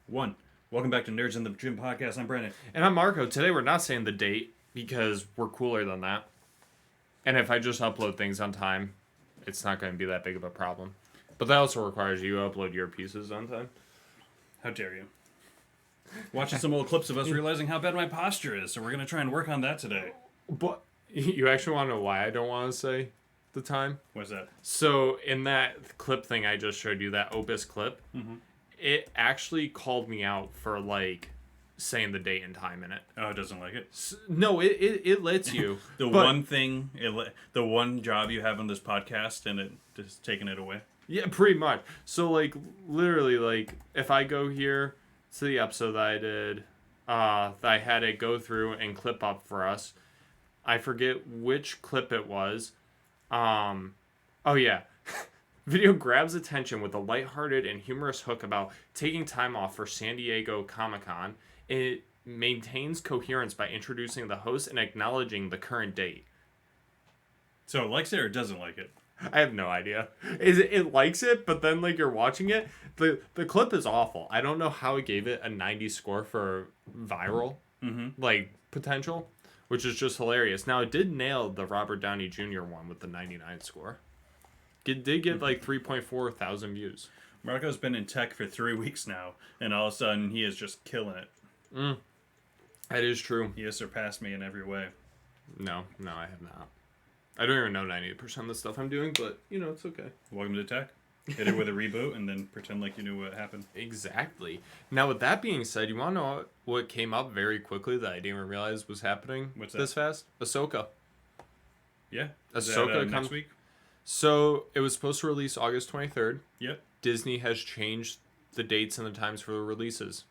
One. Welcome back to Nerds in the Gym podcast. I'm Brandon. And I'm Marco. Today we're not saying the date because we're cooler than that. And if I just upload things on time, it's not going to be that big of a problem. But that also requires you to upload your pieces on time. How dare you? Watching some old clips of us realizing how bad my posture is, so we're going to try and work on that today. But you actually want to know why I don't want to say the time? What's that? So in that clip thing I just showed you, that Opus clip, it actually called me out for saying the date and time in it. Oh, it doesn't like it? No, it lets you. The one job you have on this podcast, and it just taking it away. Yeah, pretty much. So literally, if I go here to the episode that I did, that I had it go through and clip up for us. I forget which clip it was. Oh yeah. Video grabs attention with a lighthearted and humorous hook about taking time off for San Diego Comic-Con. It maintains coherence by introducing the host and acknowledging the current date. So it likes it or doesn't like it? I have no idea. It likes it, but then you're watching it, the clip is awful. I don't know how it gave it a 90 score for viral potential, which is just hilarious. Now it did nail the Robert Downey Jr. one with the 99 score. It did get 3.4 thousand views. Marco's been in tech for 3 weeks now, and all of a sudden he is just killing it. That is true. He has surpassed me in every way. No, I have not. I don't even know 98% of the stuff I'm doing, but, it's okay. Welcome to tech. Hit it with a reboot and then pretend like you knew what happened. Exactly. Now, with that being said, you want to know what came up very quickly that I didn't even realize was happening this fast? Ahsoka. Yeah. Ahsoka comes next week? So, it was supposed to release August 23rd. Yep. Disney has changed the dates and the times for the releases.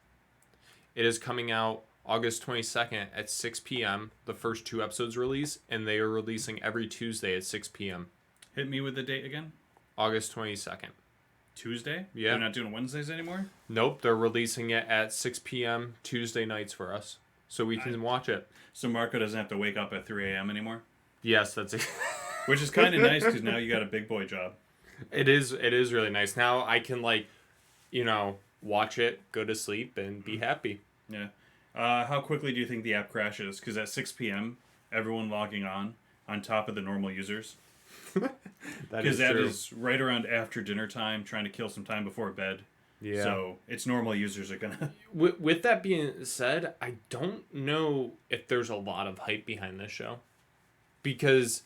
It is coming out August 22nd at 6 p.m. The first 2 episodes release, and they are releasing every Tuesday at 6 p.m. Hit me with the date again. August 22nd. Tuesday? Yeah. They're not doing Wednesdays anymore? Nope, they're releasing it at 6 p.m. Tuesday nights for us, so we can watch it. So Marco doesn't have to wake up at 3 a.m. anymore? Yes, that's it. Which is kind of nice, because now you got a big boy job. It is really nice. Now I can, watch it, go to sleep, and be happy. Yeah. How quickly do you think the app crashes? Because at 6 p.m., everyone logging on top of the normal users. Because that is right around after dinner time, trying to kill some time before bed. Yeah. So it's normal users are going to... With that being said, I don't know if there's a lot of hype behind this show. Because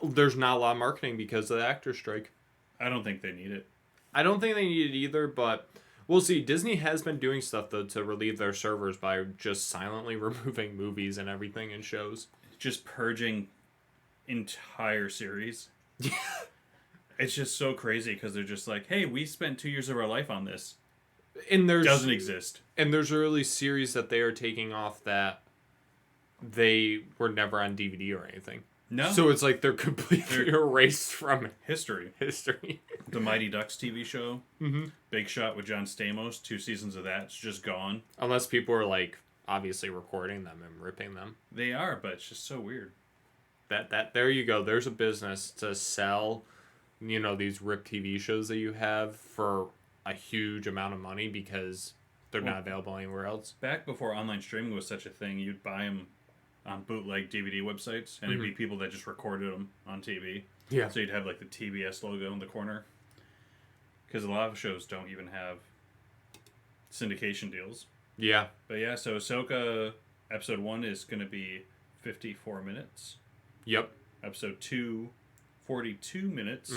there's not a lot of marketing because of the actor strike. I don't think they need it. I don't think they need it either, but... We'll see. Disney has been doing stuff, though, to relieve their servers by just silently removing movies and everything and shows. Just purging entire series. It's just so crazy because they're just like, hey, we spent 2 years of our life on this. And doesn't exist. And there's early series that they are taking off that they were never on DVD or anything. No. So it's like they're completely erased from history. The Mighty Ducks TV show. Big Shot with John Stamos. 2 seasons of that. It's just gone. Unless people are obviously recording them and ripping them. They are, but it's just so weird. That there you go. There's a business to sell, these ripped TV shows that you have for a huge amount of money because they're not available anywhere else. Back before online streaming was such a thing, you'd buy them on bootleg DVD websites, and it'd be people that just recorded them on TV. Yeah. So you'd have the TBS logo in the corner. Because a lot of shows don't even have syndication deals. Yeah. But yeah, so Ahsoka episode 1 is going to be 54 minutes. Yep. Episode 2, 42 minutes.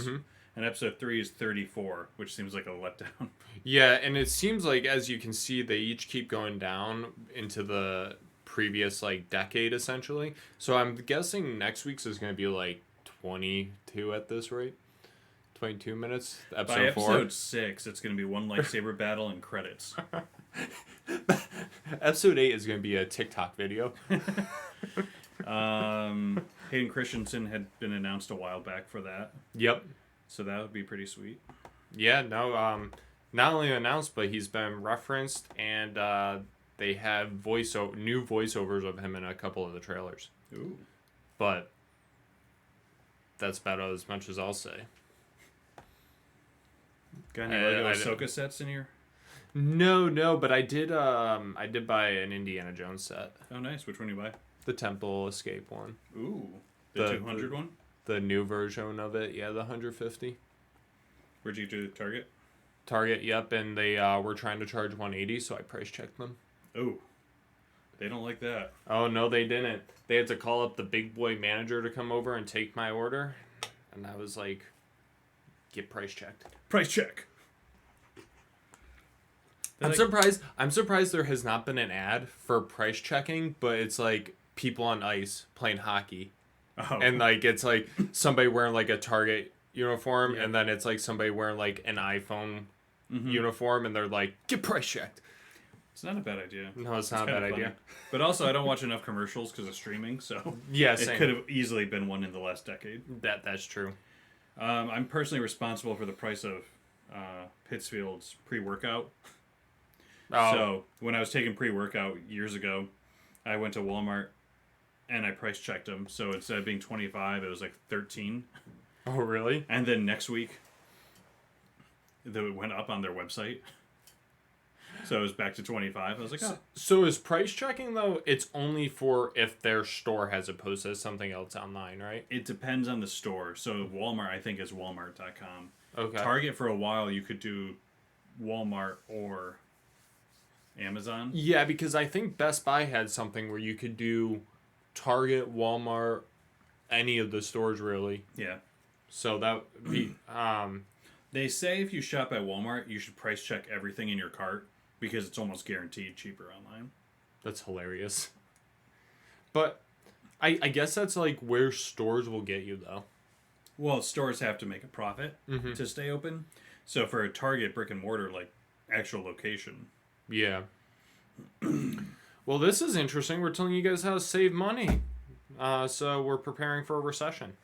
And episode 3 is 34, which seems like a letdown. Yeah, and it seems like, as you can see, they each keep going down into the previous decade essentially. So I'm guessing next week's is going to be 22 at this rate. 22 minutes. Episode By episode 4. 6, it's going to be one lightsaber battle and credits. Episode 8 is going to be a TikTok video. Hayden Christensen had been announced a while back for that. Yep. So that would be pretty sweet. Yeah, no, not only announced, but he's been referenced, and they have new voiceovers of him in a couple of the trailers. Ooh. But that's about as much as I'll say. Got any Lego Ahsoka sets in here? No, but I did buy an Indiana Jones set. Oh, nice. Which one you buy? The Temple Escape one. Ooh, the 200 one? The new version of it, yeah, the 150. Where'd you do Target? Target, yep, and they were trying to charge 180, so I price checked them. Oh, they don't like that. Oh, no, they didn't. They had to call up the big boy manager to come over and take my order, and I was like, get price checked. Price check. I'm surprised there has not been an ad for price checking, but it's like people on ice playing hockey. Oh. And like it's like somebody wearing like a Target uniform, and then it's like somebody wearing like an iPhone uniform, and they're like, get price checked. It's not a bad idea. No, it's not a bad idea. But also, I don't watch enough commercials because of streaming, so yeah, it could have easily been one in the last decade. That's true. I'm personally responsible for the price of Pittsfield's pre-workout. Oh. So when I was taking pre-workout years ago, I went to Walmart and I price checked them. So instead of being 25, it was like 13. Oh, really? And then next week, it went up on their website. So it was back to 25. I was like, oh. So is price checking, though, it's only for if their store has it posted as something else online, right? It depends on the store. So Walmart, I think, is walmart.com. Okay. Target, for a while, you could do Walmart or Amazon. Yeah, because I think Best Buy had something where you could do Target, Walmart, any of the stores, really. Yeah. So that would be... They say if you shop at Walmart, you should price check everything in your cart because it's almost guaranteed cheaper online. That's hilarious. But I guess that's like where stores will get you, though. Well, stores have to make a profit to stay open. So for a Target brick and mortar, like actual location. Yeah. Well, this is interesting. We're telling you guys how to save money. So we're preparing for a recession.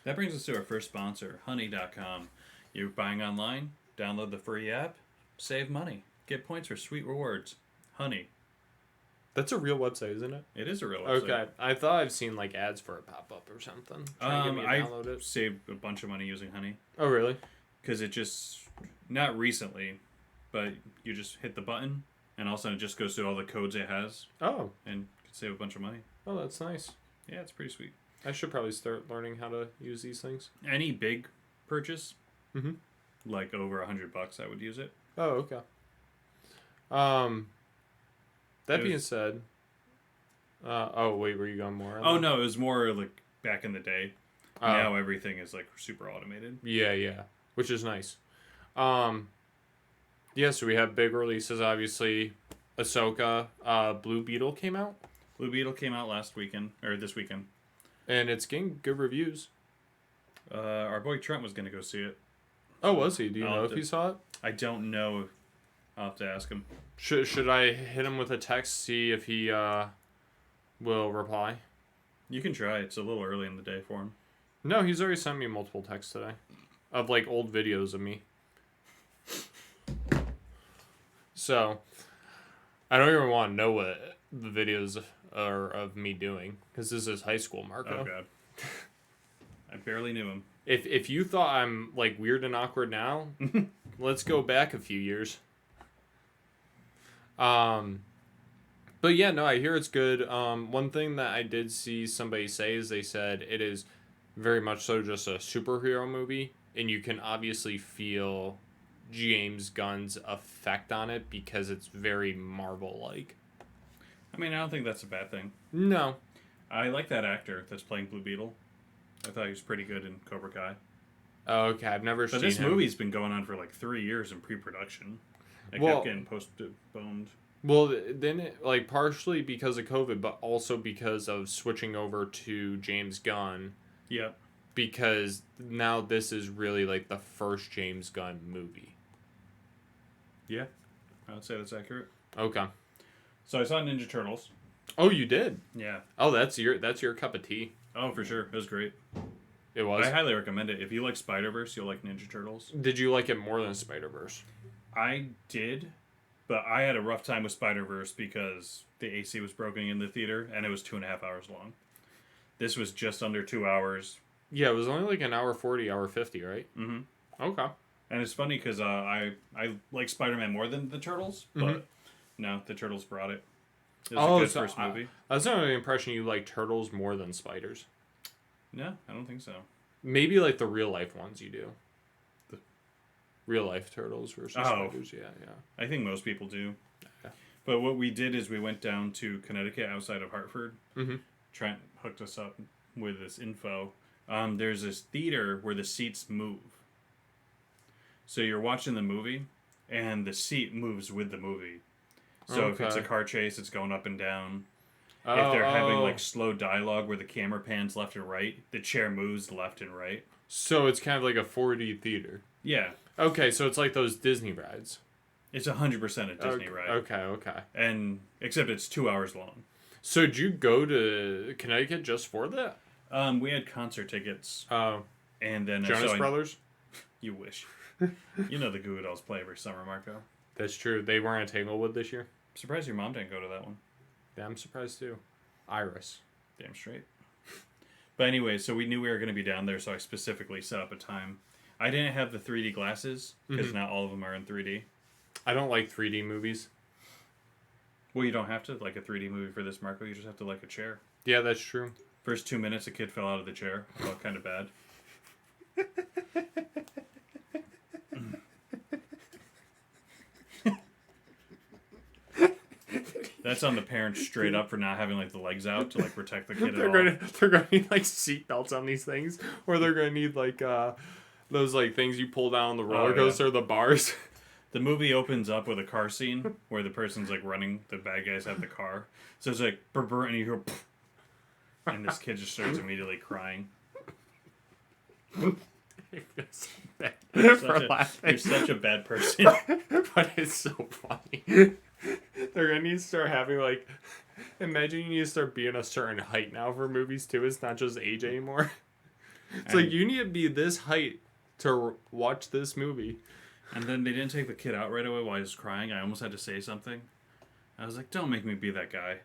That brings us to our first sponsor, honey.com. You're buying online, download the free app, save money, get points for sweet rewards. Honey. That's a real website, isn't it? It is a real website. Okay. I thought I've seen like ads for it pop up or something. I saved a bunch of money using Honey. Oh, really? Because it just, not recently, but you just hit the button and all of a sudden it just goes through all the codes it has. Oh. And you can save a bunch of money. Oh, that's nice. Yeah, it's pretty sweet. I should probably start learning how to use these things. Any big purchase, like over $100, I would use it. Oh, okay. That being said, oh wait, were you going more? Oh no, it was more like back in the day. Now everything is like super automated. Yeah, which is nice. Yeah, so we have big releases. Obviously, Ahsoka, Blue Beetle came out. Blue Beetle came out this weekend, and it's getting good reviews. Our boy Trent was gonna go see it. Oh, was he? Do you know if he saw it? I don't know. I'll have to ask him. Should I hit him with a text, see if he will reply? You can try. It's a little early in the day for him. No, he's already sent me multiple texts today of like old videos of me. So I don't even want to know what the videos are of me doing because this is high school, Marco. Oh god, I barely knew him. If you thought I'm like weird and awkward now, let's go back a few years. But yeah, no, I hear it's good. One thing that I did see somebody say is they said it is very much so just a superhero movie, and you can obviously feel James Gunn's effect on it because it's very Marvel-like. I mean, I don't think that's a bad thing. No. I like that actor that's playing Blue Beetle. I thought he was pretty good in Cobra Kai. Oh, okay, I've never seen him. But this movie's been going on for like 3 years in pre-production. It kept getting postponed. Well, then like partially because of COVID, but also because of switching over to James Gunn. Yeah. Because now this is really like the first James Gunn movie. Yeah, I would say that's accurate. Okay. So I saw Ninja Turtles. Oh, you did? Yeah. Oh, that's your cup of tea. Oh, for sure. It was great. It was? I highly recommend it. If you like Spider-Verse, you'll like Ninja Turtles. Did you like it more than Spider-Verse? I did, but I had a rough time with Spider-Verse because the AC was broken in the theater, and it was 2.5 hours long. This was just under 2 hours. Yeah, it was only like an hour 40, hour 50, right? Mm-hmm. Okay. And it's funny because I like Spider-Man more than the Turtles, but no, the Turtles brought it. It was a good first movie. I was under the impression you like Turtles more than Spiders. No, I don't think so. Maybe like the real life ones you do. The real life Turtles versus Spiders. Yeah. I think most people do. Yeah. But what we did is we went down to Connecticut outside of Hartford. Trent hooked us up with this info. There's this theater where the seats move. So you're watching the movie, and the seat moves with the movie. So if it's a car chase, it's going up and down. If they're having like slow dialogue where the camera pans left and right, the chair moves left and right. So it's kind of like a 4D theater. Yeah. Okay, so it's like those Disney rides. It's 100% a Disney ride. Okay. And except it's 2 hours long. So did you go to Connecticut just for that? We had concert tickets. Oh. And then Jonas Brothers? You wish. You know the Goo Goo Dolls play every summer, Marco. That's true. They weren't at Tanglewood this year. I'm surprised your mom didn't go to that one. Yeah, I'm surprised too. Iris. Damn straight. But anyway, so we knew we were going to be down there, so I specifically set up a time. I didn't have the 3D glasses, because not all of them are in 3D. I don't like 3D movies. Well, you don't have to like a 3D movie for this, Marco. You just have to like a chair. Yeah, that's true. First 2 minutes, a kid fell out of the chair. Felt kind of bad. That's on the parents straight up for not having like the legs out to like protect the kid. They're gonna need like seat belts on these things, or they're gonna need like those like things you pull down the roller coaster, the bars. The movie opens up with a car scene where the person's like running. The bad guys have the car, so it's like brr, brr, and you hear, pff, and this kid just starts immediately crying. You're such a bad person. But it's so funny. They're gonna need to start having like, imagine you need to start being a certain height now for movies too. It's not just age anymore. It's like you need to be this height to watch this movie. And then they didn't take the kid out right away while he was crying. I almost had to say something. I was like, "Don't make me be that guy."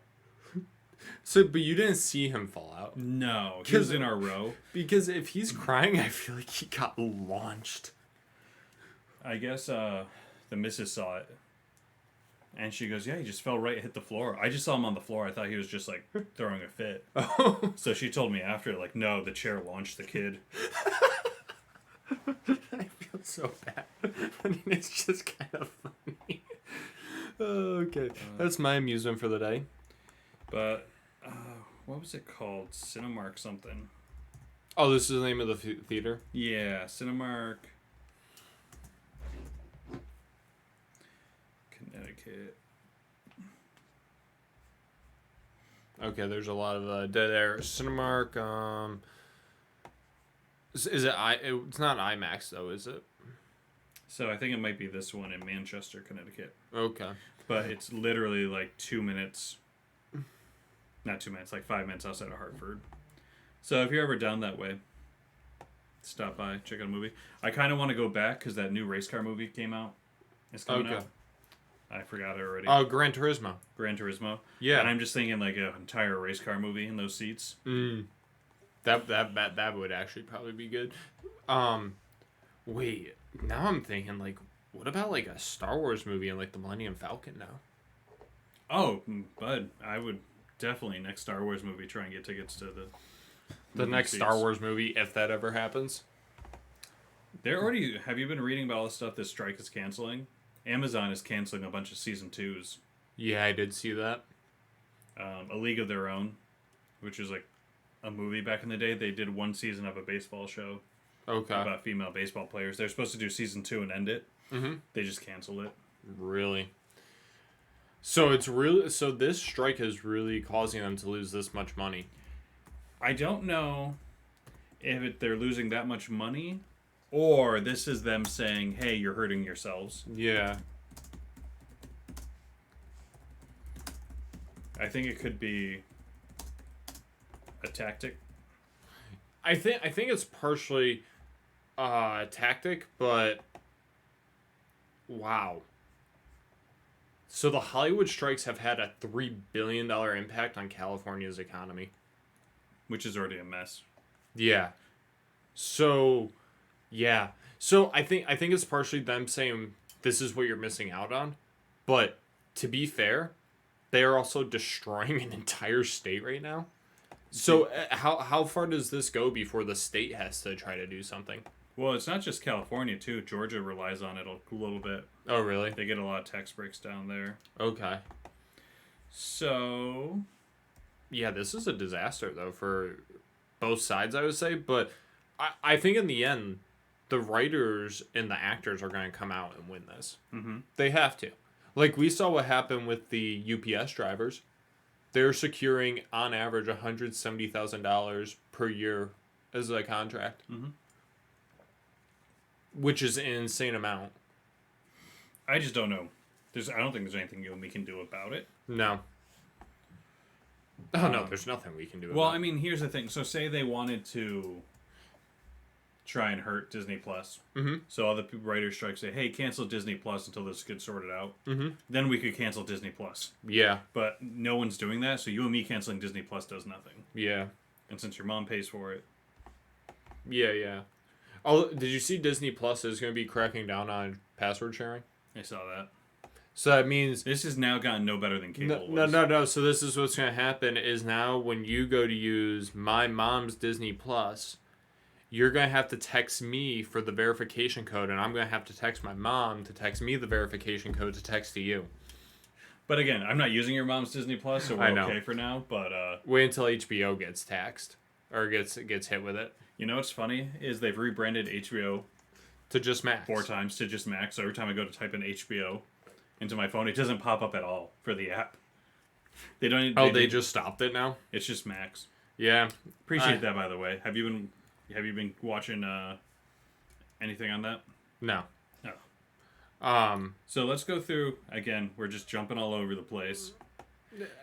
So, but you didn't see him fall out. No, he was in our row. Because if he's crying, I feel like he got launched. I guess the missus saw it. And she goes, "Yeah, he just fell right and hit the floor." I just saw him on the floor. I thought he was just like throwing a fit. Oh. So she told me after, like, no, the chair launched the kid. I feel so bad. I mean, it's just kind of funny. Okay. That's my amusement for the day. But, what was it called? Cinemark something. Oh, this is the name of the theater? Yeah, Cinemark. Connecticut. Okay, there's a lot of dead air. Cinemark. Is it it's not IMAX though, is it? So I think it might be this one in Manchester, Connecticut. Okay. But it's literally like 2 minutes. Not 2 minutes, like 5 minutes outside of Hartford. So if you're ever down that way, stop by, check out a movie. I kind of want to go back because that new race car movie came out. It's coming out. I forgot it already. Oh, Gran Turismo. Gran Turismo. Yeah. And I'm just thinking like an entire race car movie in those seats. That would actually probably be good. Wait. Now I'm thinking like, what about like a Star Wars movie and like the Millennium Falcon now? Oh, bud, I would definitely next Star Wars movie try and get tickets to the next seats. Star Wars movie, if that ever happens. They're already. Have you been reading about all the stuff this strike is canceling? Amazon is canceling a bunch of season 2s. Yeah, I did see that. A League of Their Own, which is like a movie back in the day. They did one season of a baseball show. Okay. About female baseball players. They're supposed to do season 2 and end it. Mm-hmm. They just canceled it. Really? So this strike is really causing them to lose this much money. I don't know if they're losing that much money, or this is them saying, "Hey, you're hurting yourselves." Yeah. I think it could be a tactic. I think it's partially a tactic, but wow. So the Hollywood strikes have had a $3 billion impact on California's economy. Which is already a mess. Yeah. So, yeah. So I think it's partially them saying this is what you're missing out on, but to be fair, they are also destroying an entire state right now. So how far does this go before the state has to try to do something? Well, it's not just California too. Georgia relies on it a little bit. Oh, really? They get a lot of tax breaks down there. Okay. So, yeah, this is a disaster though for both sides, I would say. But I think in the end, the writers and the actors are going to come out and win this. mm-hmm. They have to. Like we saw what happened with the UPS drivers. They're securing, on average, $170,000 per year as a contract, which is an insane amount. I just don't know. I don't think there's anything we can do about it. No. Oh, no, there's nothing we can do about it. Well, I mean, here's the thing. So say they wanted to try and hurt Disney Plus. Mm-hmm. So all the writers strike say, hey, cancel Disney Plus until this gets sorted out. Mm-hmm. Then we could cancel Disney Plus. Yeah. But no one's doing that, so you and me canceling Disney Plus does nothing. Yeah. And since your mom pays for it. Yeah. Oh, did you see Disney Plus is going to be cracking down on password sharing? I saw that. So that means... This has now gotten no better than cable was. No. So this is what's going to happen is now when you go to use my mom's Disney Plus... You're going to have to text me for the verification code, and I'm going to have to text my mom to text me the verification code to text to you. But again, I'm not using your mom's Disney Plus, so we're okay for now. But wait until HBO gets taxed or gets hit with it. You know what's funny is they've rebranded HBO to just Max 4 times to just Max. So every time I go to type in HBO into my phone, it doesn't pop up at all for the app. They don't. They just stopped it now. It's just Max. Yeah, appreciate that. By the way, have you been watching anything on that? No. So let's go through again. We're just jumping all over the place.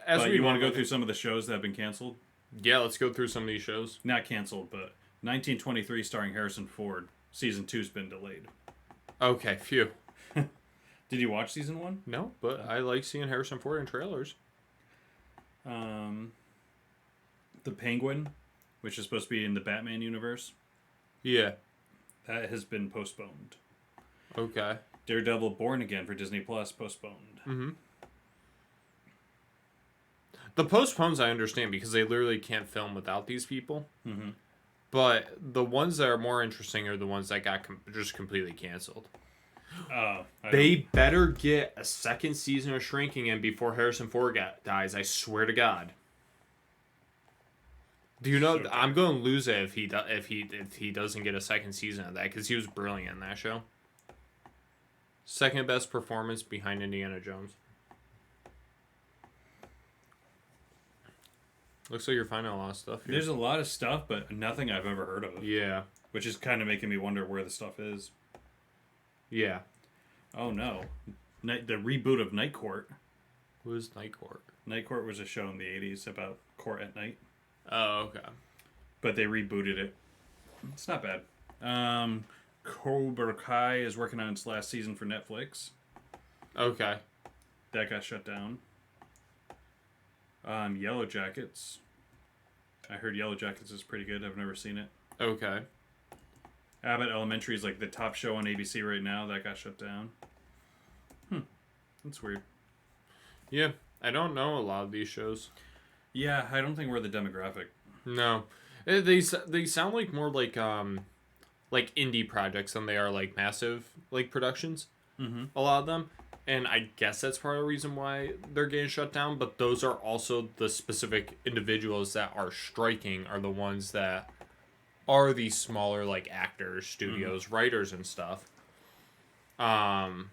But you want to go through some of the shows that have been canceled? Yeah, let's go through some of these shows. Not canceled, but 1923 starring Harrison Ford. Season 2's been delayed. Okay, phew. Did you watch season 1? No, but I like seeing Harrison Ford in trailers. The Penguin, which is supposed to be in the Batman universe. Yeah. That has been postponed. Okay. Daredevil Born Again for Disney Plus postponed. Mm-hmm. The postpones I understand because they literally can't film without these people. Mm-hmm. But the ones that are more interesting are the ones that got just completely canceled. They better get a second season of Shrinking in before Harrison Ford dies. I swear to God. Do you know? I'm going to lose it if he doesn't get a second season of that because he was brilliant in that show. Second best performance behind Indiana Jones. Looks like you're finding a lot of stuff here. There's a lot of stuff, but nothing I've ever heard of. Yeah. Which is kind of making me wonder where the stuff is. Yeah. Oh, no. The reboot of Night Court. What is Night Court? Night Court was a show in the 80s about court at night. Oh, okay. But they rebooted it. It's not bad. Cobra Kai is working on its last season for Netflix. Okay. That got shut down. Yellow Jackets. I heard Yellow Jackets is pretty good. I've never seen it. Okay. Abbott Elementary is like the top show on ABC right now. That got shut down. That's weird. Yeah, I don't know a lot of these shows. Yeah, I don't think we're the demographic. No. They sound like more like indie projects than they are like massive like productions. Mm-hmm. A lot of them. And I guess that's part of the reason why they're getting shut down. But those are also the specific individuals that are striking are the ones that are the smaller like actors, studios, writers, and stuff. I'm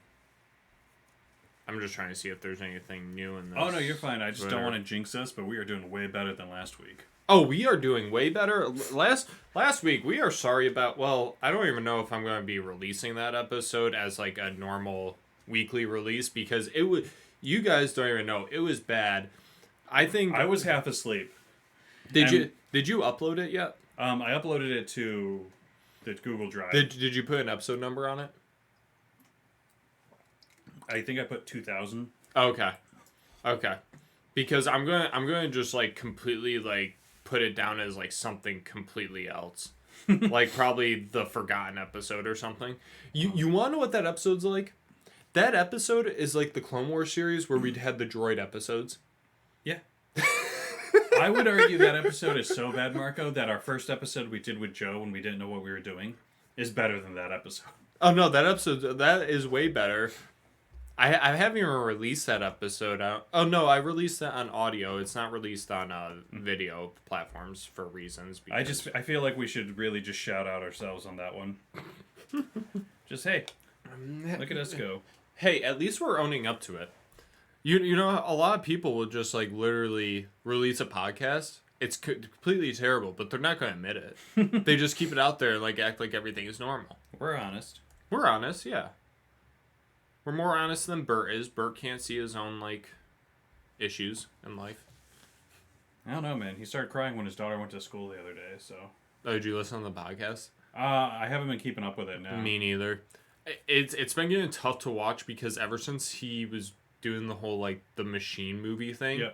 just trying to see if there's anything new in this. Oh, no, you're fine. I just don't want to jinx us, but we are doing way better than last week. Oh, we are doing way better. Last week, we are sorry about... Well, I don't even know if I'm going to be releasing that episode as like a normal weekly release because it was... You guys don't even know. It was bad. I think... I was half asleep. Did you upload it yet? I uploaded it to the Google Drive. Did you put an episode number on it? I think I put 2000. Okay. Because I'm gonna just like completely like put it down as like something completely else. Like probably the forgotten episode or something. You want to know what that episode's like? That episode is like the Clone Wars series where we'd had the droid episodes. Yeah. I would argue that episode is so bad, Marco, that our first episode we did with Joe when we didn't know what we were doing is better than that episode. Oh no, that is way better. I haven't even released that episode out. Oh no, I released that on audio. It's not released on video platforms for reasons. I feel like we should really just shout out ourselves on that one. Just hey, look at us go. Hey, at least we're owning up to it. You know, a lot of people will just like literally release a podcast. It's completely terrible, but they're not going to admit it. They just keep it out there and like act like everything is normal. We're honest. We're honest, yeah. We're more honest than Bert is. Bert can't see his own like issues in life. I don't know, man. He started crying when his daughter went to school the other day. So. Oh, did you listen to the podcast? I haven't been keeping up with it now. Me neither. It's been getting tough to watch because ever since he was doing the whole like the machine movie thing, yeah.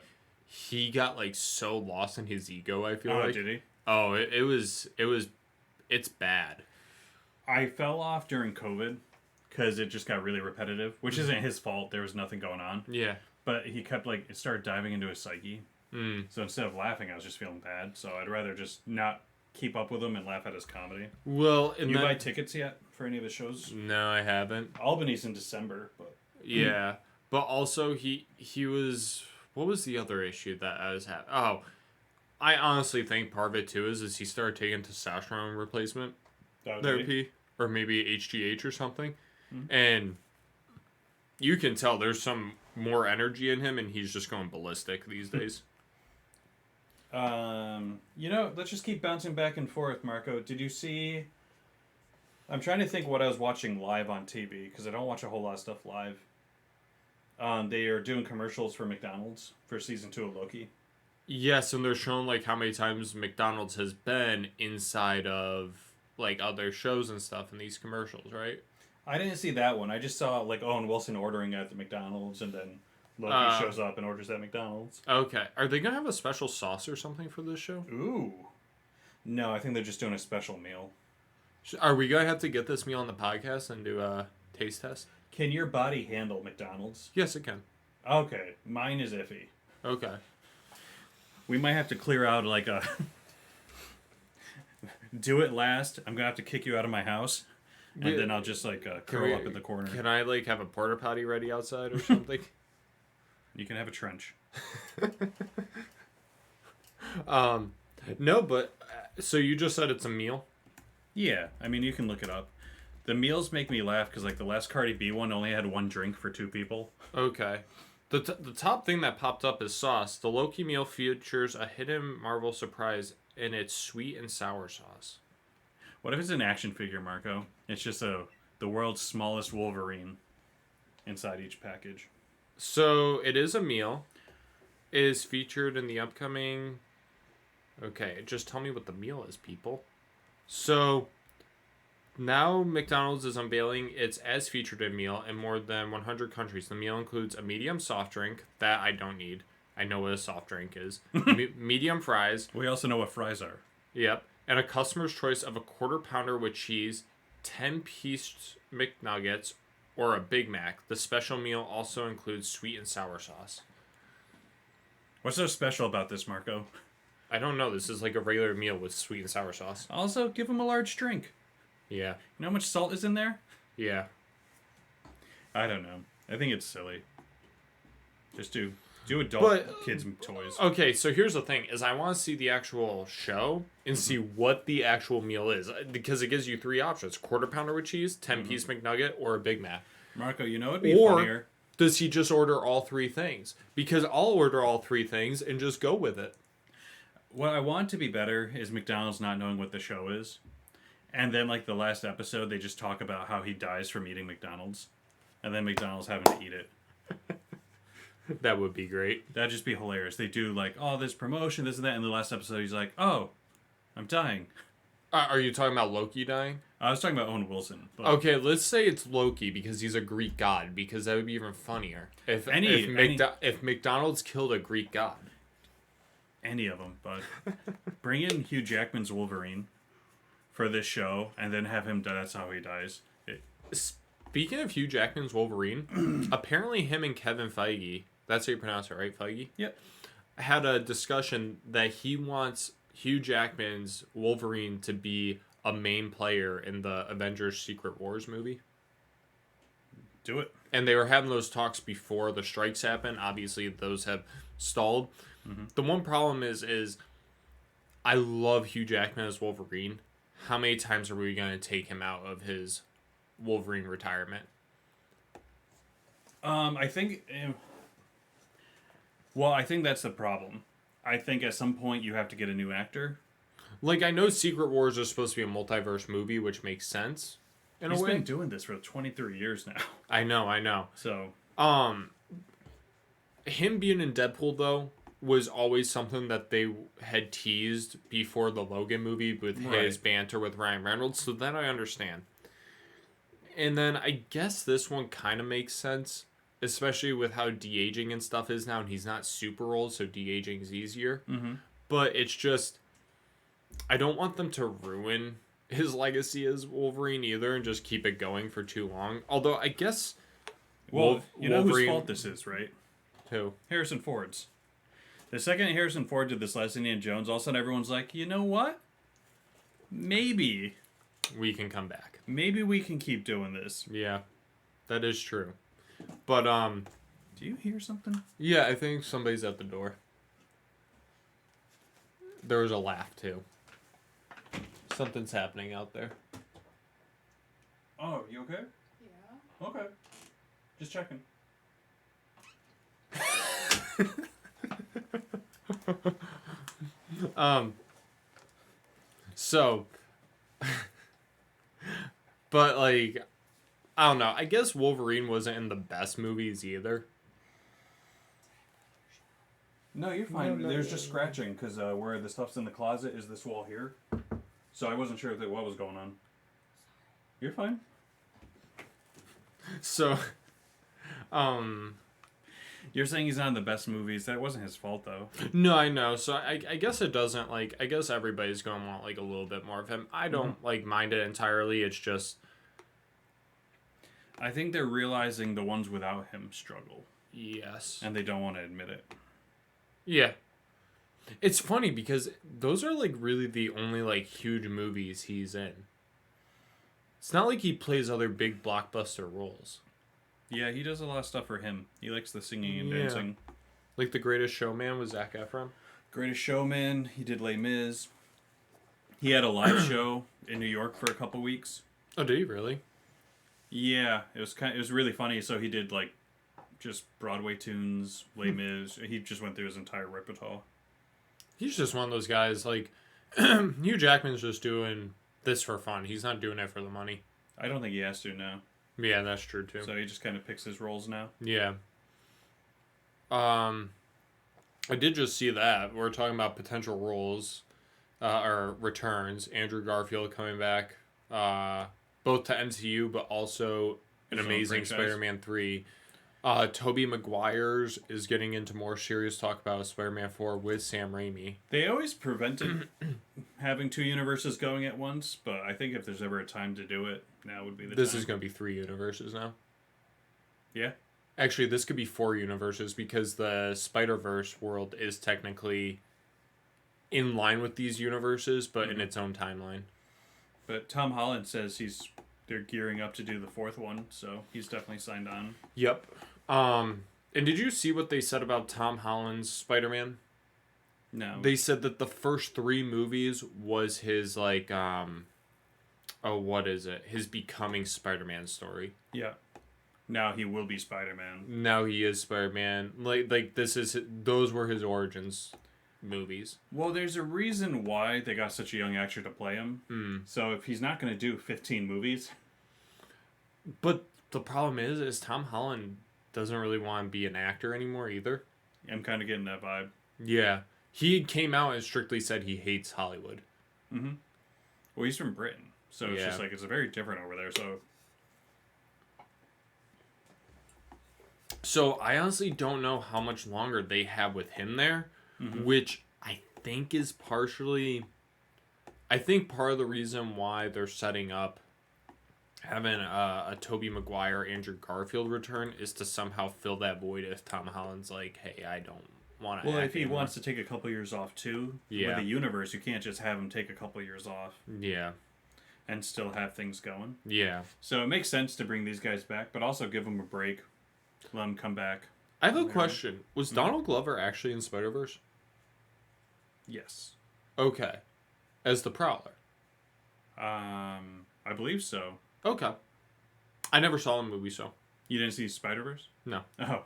He got like so lost in his ego. I feel like. Oh, did he? Oh, it's bad. I fell off during COVID because it just got really repetitive, which isn't his fault. There was nothing going on. Yeah. But he kept it started diving into his psyche. So instead of laughing, I was just feeling bad. So I'd rather just not keep up with him and laugh at his comedy. Well, you buy tickets yet for any of his shows? No, I haven't. Albany's in December, but yeah. But also he was. What was the other issue that I was having? Oh, I honestly think part of it too is he started taking testosterone replacement therapy or maybe HGH or something, and you can tell there's some more energy in him, and he's just going ballistic these days. Let's just keep bouncing back and forth, Marco. Did you see? I'm trying to think what I was watching live on TV because I don't watch a whole lot of stuff live. They are doing commercials for McDonald's for season 2 of Loki. Yes, and they're showing like how many times McDonald's has been inside of like other shows and stuff in these commercials, right? I didn't see that one. I just saw like Owen Wilson ordering at the McDonald's, and then Loki shows up and orders at McDonald's. Okay, are they gonna have a special sauce or something for this show? Ooh, no, I think they're just doing a special meal. Are we gonna have to get this meal on the podcast and do a taste test? Can your body handle McDonald's? Yes, it can. Okay, mine is iffy. Okay. We might have to clear out like a... do it last. I'm going to have to kick you out of my house. And then I'll just like curl up in the corner. Can I like have a porta potty ready outside or something? You can have a trench. No, but... So you just said it's a meal? Yeah, I mean, you can look it up. The meals make me laugh because, like, the last Cardi B one only had one drink for 2 people. Okay. The top thing that popped up is sauce. The Loki meal features a hidden Marvel surprise in its sweet and sour sauce. What if it's an action figure, Marco? It's just the world's smallest Wolverine inside each package. So, it is a meal. It is featured in the upcoming... Okay, just tell me what the meal is, people. So... Now McDonald's is unveiling its as featured in meal in more than 100 countries. The meal includes a medium soft drink that I don't need. I know what a soft drink is. Medium fries. We also know what fries are. Yep. And a customer's choice of a quarter pounder with cheese, 10-piece McNuggets, or a Big Mac. The special meal also includes sweet and sour sauce. What's so special about this, Marco? I don't know. This is like a regular meal with sweet and sour sauce. Also, give them a large drink. Yeah. You know how much salt is in there? Yeah. I don't know. I think it's silly. Just do adult kids toys. Okay, so here's the thing: is I want to see the actual show and see what the actual meal is, because it gives you 3 options: quarter pounder with cheese, 10-piece McNugget, or a Big Mac. Marco, you know it'd be funnier. Does he just order all 3 things? Because I'll order all 3 things and just go with it. What I want to be better is McDonald's not knowing what the show is. And then, like, the last episode, they just talk about how he dies from eating McDonald's. And then McDonald's having to eat it. That would be great. That'd just be hilarious. They do, like, oh, this promotion, this and that. And the last episode, he's like, oh, I'm dying. Are you talking about Loki dying? I was talking about Owen Wilson. But... Okay, let's say it's Loki because he's a Greek god, because that would be even funnier. If McDonald's killed a Greek god. Any of them, but bring in Hugh Jackman's Wolverine. for this show and then have him die. That's how he dies. Speaking of Hugh Jackman's Wolverine, apparently him and Kevin Feige, that's how you pronounce it, right? Feige? Yep. Had a discussion that he wants Hugh Jackman's Wolverine to be a main player in the Avengers Secret Wars movie. Do it. And they were having those talks before the strikes happened. Obviously, those have stalled. Mm-hmm. The one problem is I love Hugh Jackman as Wolverine. How many times are we going to take him out of his Wolverine retirement? I think... Well, I think that's the problem. I think at some point you have to get a new actor. Like, I know Secret Wars is supposed to be a multiverse movie, which makes sense. He's been doing this for 23 years now. I know. So, him being in Deadpool, though, was always something that they had teased before the Logan movie with his banter with Ryan Reynolds, so that I understand. And then I guess this one kind of makes sense, especially with how de-aging and stuff is now, and he's not super old, so de-aging is easier. Mm-hmm. But it's just, I don't want them to ruin his legacy as Wolverine either and just keep it going for too long. Although, I guess... Well, you know whose fault this is, right? Who? Harrison Ford's. The second Harrison Ford did this last Indiana Jones, all of a sudden everyone's like, you know what? Maybe we can come back. Maybe we can keep doing this. Yeah, that is true. But, do you hear something? Yeah, I think somebody's at the door. There was a laugh, too. Something's happening out there. Oh, you okay? Yeah. Okay. Just checking. So, but like, I don't know. I guess Wolverine wasn't in the best movies either. No, you're fine. No, there's just scratching because where the stuff's in the closet is this wall here. So I wasn't sure what was going on. You're fine. So, you're saying he's not in the best movies. That wasn't his fault, though. No, I know. So I guess it doesn't, like... I guess everybody's going to want, like, a little bit more of him. I don't, like, mind it entirely. It's just... I think they're realizing the ones without him struggle. Yes. And they don't want to admit it. Yeah. It's funny because those are, like, really the only, like, huge movies he's in. It's not like he plays other big blockbuster roles. Yeah, he does a lot of stuff for him. He likes the singing and dancing. Like The Greatest Showman with Zac Efron? Greatest Showman. He did Les Mis. He had a live show in New York for a couple weeks. Oh, did he really? Yeah, it was really funny. So he did, like, just Broadway tunes, Les Mis. He just went through his entire repertoire. He's just one of those guys, like, Hugh Jackman's just doing this for fun. He's not doing it for the money. I don't think he has to now. Yeah, that's true, too. So he just kind of picks his roles now. Yeah. I did just see that. We're talking about potential roles, or returns. Andrew Garfield coming back, both to MCU, but also an amazing Spider-Man 3. Tobey Maguire's is getting into more serious talk about Spider-Man 4 with Sam Raimi. They always prevented having two universes going at once, but I think if there's ever a time to do it, now would be the time. This is going to be 3 universes now. Yeah. Actually, this could be 4 universes because the Spider-Verse world is technically in line with these universes, but in its own timeline. But Tom Holland says they're gearing up to do the 4th one, so he's definitely signed on. Yep. And did you see what they said about Tom Holland's Spider-Man? No. They said that the first 3 movies was his, like, what is it? His becoming Spider-Man story. Yeah. Now he will be Spider-Man. Now he is Spider-Man. Like those were his origins movies. Well, there's a reason why they got such a young actor to play him. So if he's not going to do 15 movies... But the problem is Tom Holland doesn't really want to be an actor anymore either. I'm kind of getting that vibe. Yeah. He came out and strictly said he hates Hollywood. Mm-hmm. Well, he's from Britain, so it's just like, it's very different over there, so... So I honestly don't know how much longer they have with him there, which I think is partially I think part of the reason why they're setting up having a Tobey Maguire, Andrew Garfield return is to somehow fill that void if Tom Holland's like, hey, I don't want to. Well, if he wants to take a couple years off too, with the universe, you can't just have him take a couple years off. Yeah. And still have things going. Yeah. So it makes sense to bring these guys back, but also give them a break. Let them come back. I have a question. Was Donald Glover actually in Spider-Verse? Yes. Okay. As the Prowler? I believe so. Okay. I never saw the movie, so. You didn't see Spider-Verse? No. Oh.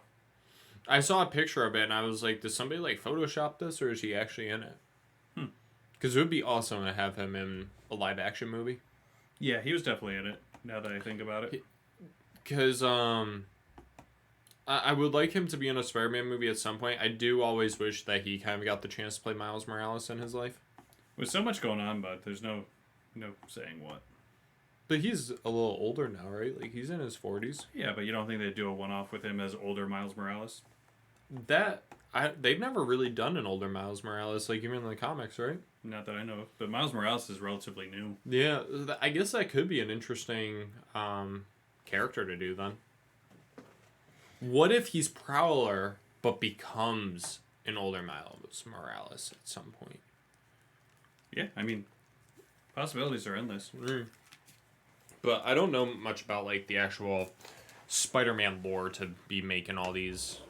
I saw a picture of it, and I was like, did somebody, like, Photoshop this, or is he actually in it? Because it would be awesome to have him in a live-action movie. Yeah, he was definitely in it, now that I think about it. Because, I would like him to be in a Spider-Man movie at some point. I do always wish that he kind of got the chance to play Miles Morales in his life. With so much going on, but there's no saying what. But he's a little older now, right? Like, he's in his 40s. Yeah, but you don't think they'd do a one-off with him as older Miles Morales? They've never really done an older Miles Morales, like, even in the comics, right? Not that I know of. But Miles Morales is relatively new. Yeah, I guess that could be an interesting character to do, then. What if he's Prowler, but becomes an older Miles Morales at some point? Yeah, I mean, possibilities are endless. But I don't know much about, like, the actual Spider-Man lore to be making all these,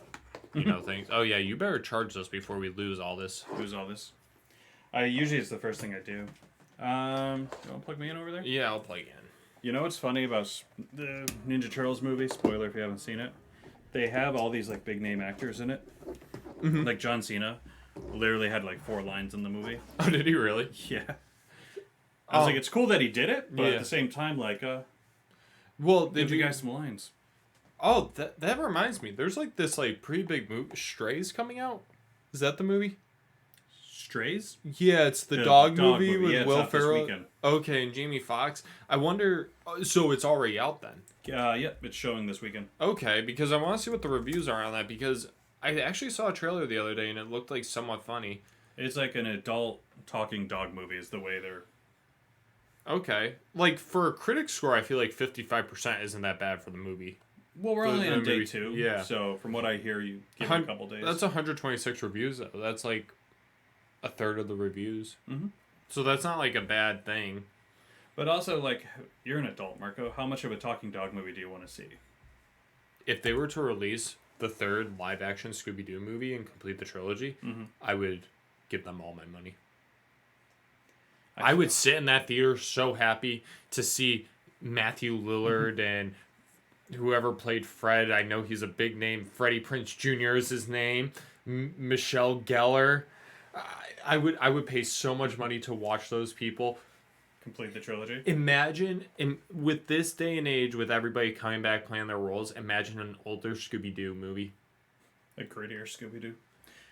things. Oh, yeah, you better charge us before we lose all this. Usually it's the first thing I do. You want to plug me in over there? Yeah, I'll plug in. You know what's funny about the Ninja Turtles movie? Spoiler if you haven't seen it. They have all these, like, big-name actors in it. Mm-hmm. Like, John Cena literally had, like, 4 lines in the movie. Oh, did he really? Yeah. I was like, it's cool that he did it, but at the same time, like, well, give the guy some lines. Oh, that reminds me. There's, like, this, like, pretty big movie. Strays coming out? Is that the movie? Strays? Yeah, it's the dog movie with yeah, Will Ferrell. Okay, and Jamie Foxx. I wonder... So it's already out then? Yep, it's showing this weekend. Okay, because I want to see what the reviews are on that, because I actually saw a trailer the other day, and it looked like somewhat funny. It's like an adult talking dog movie is the way they're... Okay. Like, for a critic score, I feel like 55% isn't that bad for the movie. Well, we're only on day 2. Yeah. So, from what I hear, you give it a couple days. That's 126 reviews, though. That's, like, a third of the reviews. Mm-hmm. So that's not, like, a bad thing. But also, like, you're an adult, Marco. How much of a talking dog movie do you want to see? If they were to release the third live-action Scooby-Doo movie and complete the trilogy, I would give them all my money. I would sit in that theater so happy to see Matthew Lillard and whoever played Fred. I know he's a big name. Freddie Prinze Jr. is his name. Michelle Gellar. I would pay so much money to watch those people complete the trilogy. Imagine, with this day and age, with everybody coming back playing their roles, imagine an older Scooby-Doo movie. A grittier Scooby-Doo.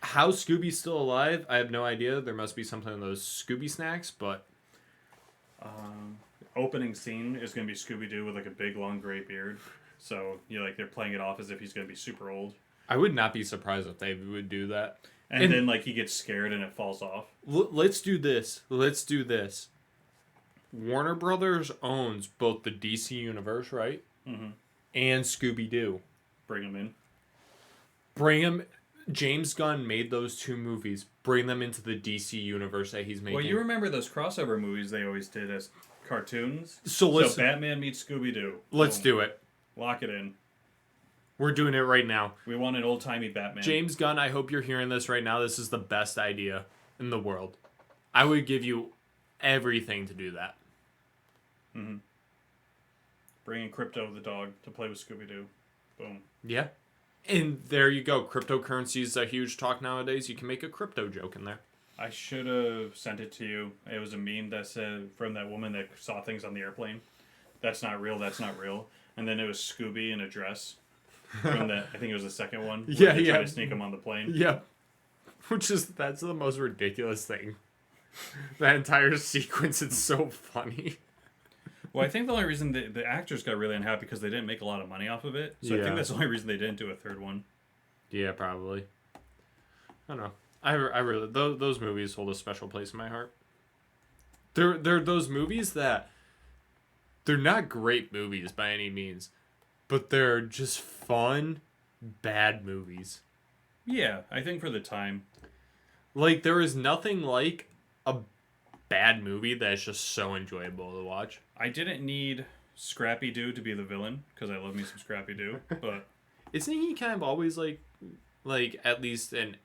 How Scooby's still alive, I have no idea. There must be something in those Scooby snacks, but... Opening scene is going to be Scooby-Doo with, like, a big, long, gray beard. So, they're playing it off as if he's going to be super old. I would not be surprised if they would do that. And then, like, he gets scared and it falls off. Let's do this. Warner Brothers owns both the DC universe, right? Mm-hmm. And Scooby-Doo. Bring him in. Bring him... James Gunn made those 2 movies. Bring them into the DC universe that he's making. Well, you remember those crossover movies they always did as cartoons? So Batman meets Scooby-Doo. Let's do it. Lock it in. We're doing it right now. We want an old-timey Batman. James Gunn, I hope you're hearing this right now. This is the best idea in the world. I would give you everything to do that. Mm-hmm. Bring in Crypto the dog to play with Scooby-Doo. Boom. Yeah. And there you go. Cryptocurrency is a huge talk nowadays. You can make a crypto joke in there. I should have sent it to you. It was a meme that said, from that woman that saw things on the airplane. That's not real. That's not real. And then it was Scooby in a dress. From that, I think it was the second one. Yeah. Trying to sneak him on the plane. Yeah. That's the most ridiculous thing. That entire sequence is so funny. Well, I think the only reason the actors got really unhappy because they didn't make a lot of money off of it. So I think that's the only reason they didn't do a third one. Yeah, probably. I don't know. I really those movies hold a special place in my heart. They're those movies that they're not great movies by any means, but they're just fun, bad movies. Yeah, I think for the time. Like, there is nothing like a bad movie that's just so enjoyable to watch. I didn't need Scrappy-Doo to be the villain, because I love me some Scrappy-Doo, but... Isn't he kind of always, like at least an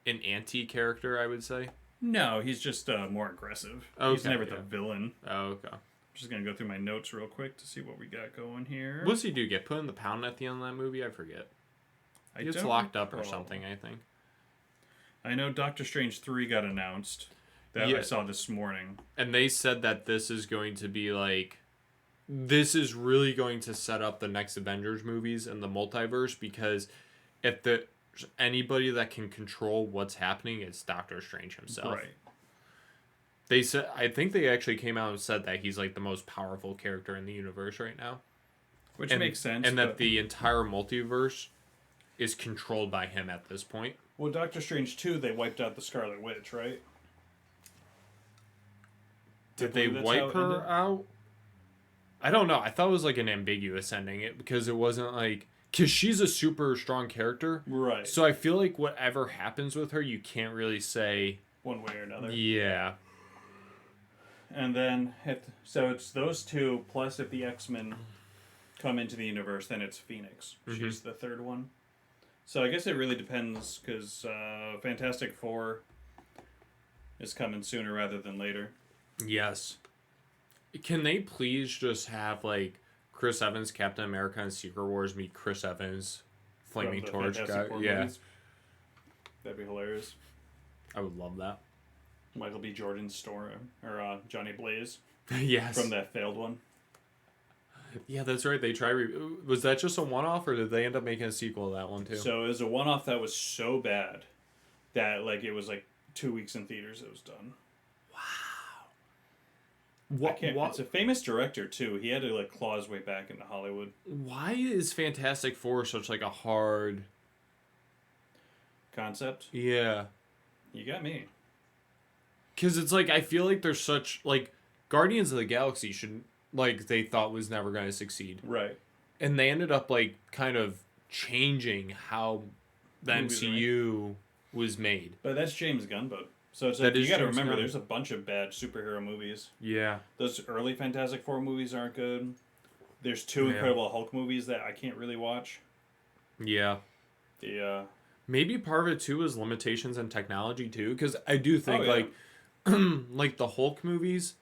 anti-character, I would say? No, he's just more aggressive. Okay, he's never the villain. Oh, okay. I'm just going to go through my notes real quick to see what we got going here. What does he do? Get put in the pound at the end of that movie? I forget. He gets locked up or something, I think. I know Doctor Strange 3 got announced. That I saw this morning. And they said that this is going to be like... This is really going to set up the next Avengers movies in the multiverse, because if there's anybody that can control what's happening, it's Doctor Strange himself. Right. They said, I think they actually came out and said that he's like the most powerful character in the universe right now. Which makes sense. And that the entire multiverse is controlled by him at this point. Well, Doctor Strange 2, they wiped out the Scarlet Witch, right? Did they wipe her out? I don't know. I thought it was like an ambiguous ending, because it wasn't like... Because she's a super strong character. Right. So I feel like whatever happens with her, you can't really say... One way or another. Yeah. And then, so it's those two, plus if the X-Men come into the universe, then it's Phoenix. Mm-hmm. She's the third one. So I guess it really depends, because Fantastic Four is coming sooner rather than later. Yes. Can they please just have, like, Chris Evans, Captain America, and Secret Wars meet Chris Evans, Flaming Torch guy? Yeah. Movies? That'd be hilarious. I would love that. Michael B. Jordan's story, or Johnny Blaze. Yes. From that failed one. Yeah, that's right. They was that just a one-off, or did they end up making a sequel to that one too? So it was a one-off that was so bad that it was 2 weeks in theaters. It was done. Wow. It's a famous director too. He had to claw his way back into Hollywood. Why is Fantastic Four such a hard concept? Yeah. You got me. Because it's I feel like there's such Guardians of the Galaxy should they thought was never going to succeed. Right. And they ended up kind of changing how the MCU was made. But that's James Gunn, but so it's you got to remember there's a bunch of bad superhero movies. Yeah. Those early Fantastic Four movies aren't good. There's two Incredible Hulk movies that I can't really watch. Yeah. Maybe part of it too is limitations in technology too, because I do think the Hulk movies.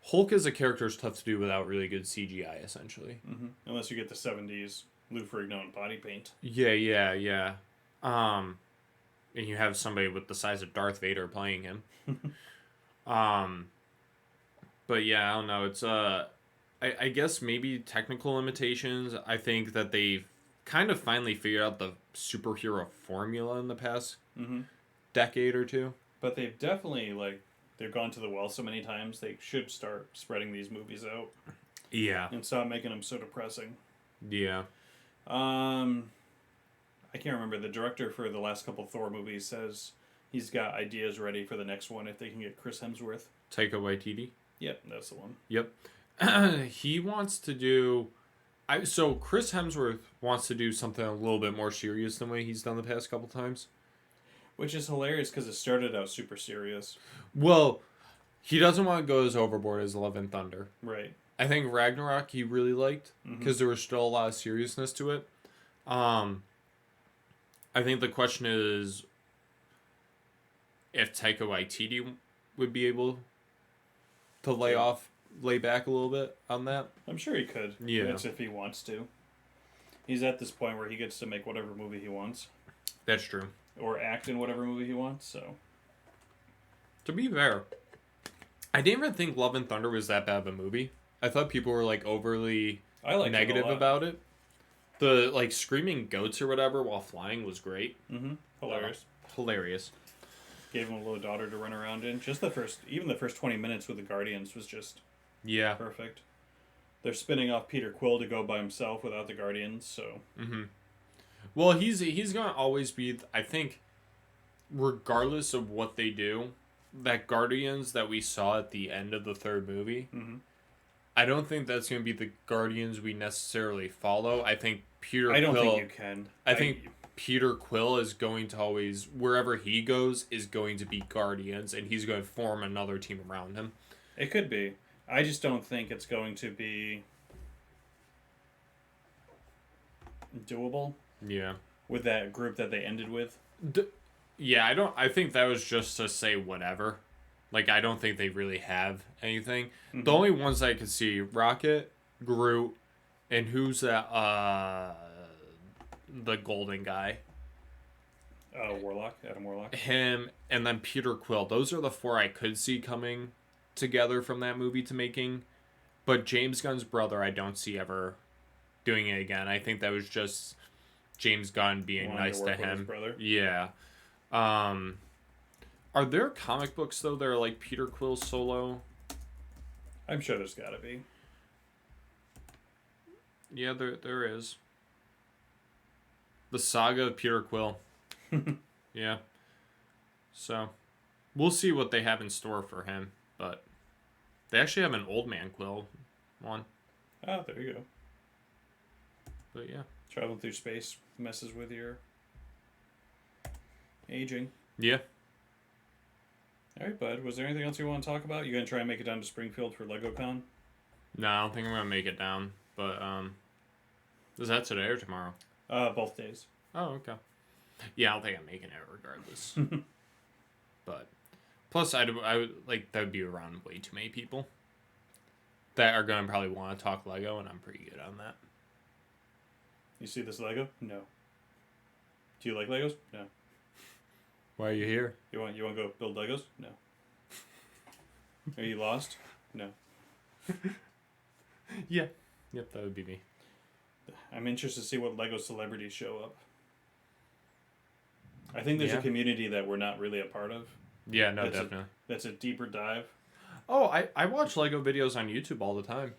Hulk as a character is tough to do without really good CGI, essentially. Mm-hmm. Unless you get the 70s Lou Ferrigno and body paint. Yeah. And you have somebody with the size of Darth Vader playing him. But yeah, I don't know. It's I guess maybe technical limitations. I think that they've kind of finally figured out the superhero formula in the past decade or two. But they've definitely they've gone to the well so many times. They should start spreading these movies out. Yeah. And stop making them so depressing. Yeah. I can't remember. The director for the last couple Thor movies says he's got ideas ready for the next one if they can get Chris Hemsworth. Taika Waititi? Yep, that's the one. Yep. He wants to do... So Chris Hemsworth wants to do something a little bit more serious than what he's done the past couple times. Which is hilarious because it started out super serious. Well, he doesn't want to go as overboard as Love and Thunder. Right. I think Ragnarok he really liked because there was still a lot of seriousness to it. I think the question is if Taika Waititi would be able to lay back a little bit on that. I'm sure he could. Yeah. That's if he wants to. He's at this point where he gets to make whatever movie he wants. That's true. Or act in whatever movie he wants, so. To be fair, I didn't even think Love and Thunder was that bad of a movie. I thought people were overly negative about it. The screaming goats or whatever while flying was great. Mm-hmm. Hilarious. Gave him a little daughter to run around in. Just the first 20 minutes with the Guardians was just perfect. They're spinning off Peter Quill to go by himself without the Guardians, so. Mm-hmm. Well, he's gonna always be. I think, regardless of what they do, that Guardians that we saw at the end of the third movie, I don't think that's going to be the Guardians we necessarily follow. I think I don't think you can. I think Peter Quill is going to always, wherever he goes, is going to be Guardians, and he's going to form another team around him. It could be. I just don't think it's going to be doable. Yeah. With that group that they ended with. Yeah, I think that was just to say whatever. Like, I don't think they really have anything. The only ones I could see, Rocket, Groot, and who's that, the golden guy? Warlock, Adam Warlock. Him, and then Peter Quill. Those are the four I could see coming together from that movie to making. But James Gunn's brother, I don't see ever doing it again. I think that was just James Gunn being nice to him. His brother. Yeah. Are there comic books, though, that are like Peter Quill solo? I'm sure there's gotta be. Yeah, there is. The Saga of Peter Quill. Yeah. So, we'll see what they have in store for him, but they actually have an Old Man Quill one. Oh, there you go. But yeah. Traveling through space messes with your aging. Yeah. All right, bud. Was there anything else you want to talk about? You gonna try and make it down to Springfield for LegoCon? No, I don't think I'm gonna make it down. But is that today or tomorrow? Both days. Oh, okay. Yeah, I don't think I'm making it regardless. But plus, I would like that would be around way too many people that are gonna probably want to talk Lego, and I'm pretty good on that. You see this Lego? No. Do you like Legos? No. Why are you here? You want to go build Legos? No. Are you lost? No. Yeah. Yep, that would be me. I'm interested to see what Lego celebrities show up. I think there's a community that we're not really a part of. Yeah, no, definitely. That's a deeper dive. Oh, I watch Lego videos on YouTube all the time.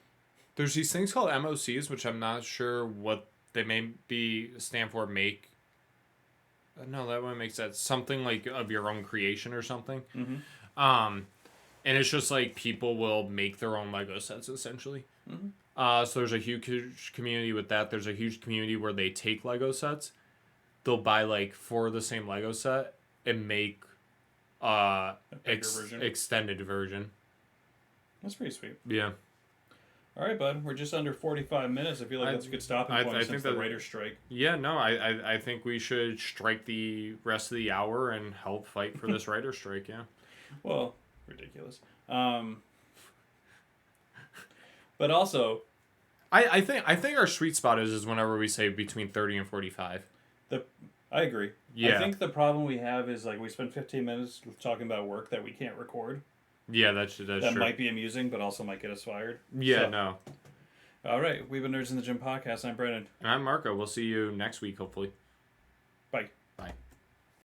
There's these things called MOCs, which I'm not sure what they may be stand for. Make. No, that one makes sense. Something like of your own creation or something. And it's just like people will make their own Lego sets essentially. So there's a huge community with that. There's a huge community where they take Lego sets. They'll buy like 4 of the same Lego set and make a version. Extended version. That's pretty sweet. Yeah. All right, bud. We're just under 45 minutes. I feel like that's a good stopping point since the writer's strike. Yeah, no, I think we should strike the rest of the hour and help fight for this writer's strike, yeah. Well, ridiculous. But also... I think our sweet spot is whenever we say between 30 and 45. I agree. Yeah. I think the problem we have is like we spend 15 minutes talking about work that we can't record. Yeah, that's true. That might be amusing, but also might get us fired. Yeah, so. No. All right. We've been Nerds in the Gym podcast. I'm Brennan. And I'm Marco. We'll see you next week, hopefully. Bye.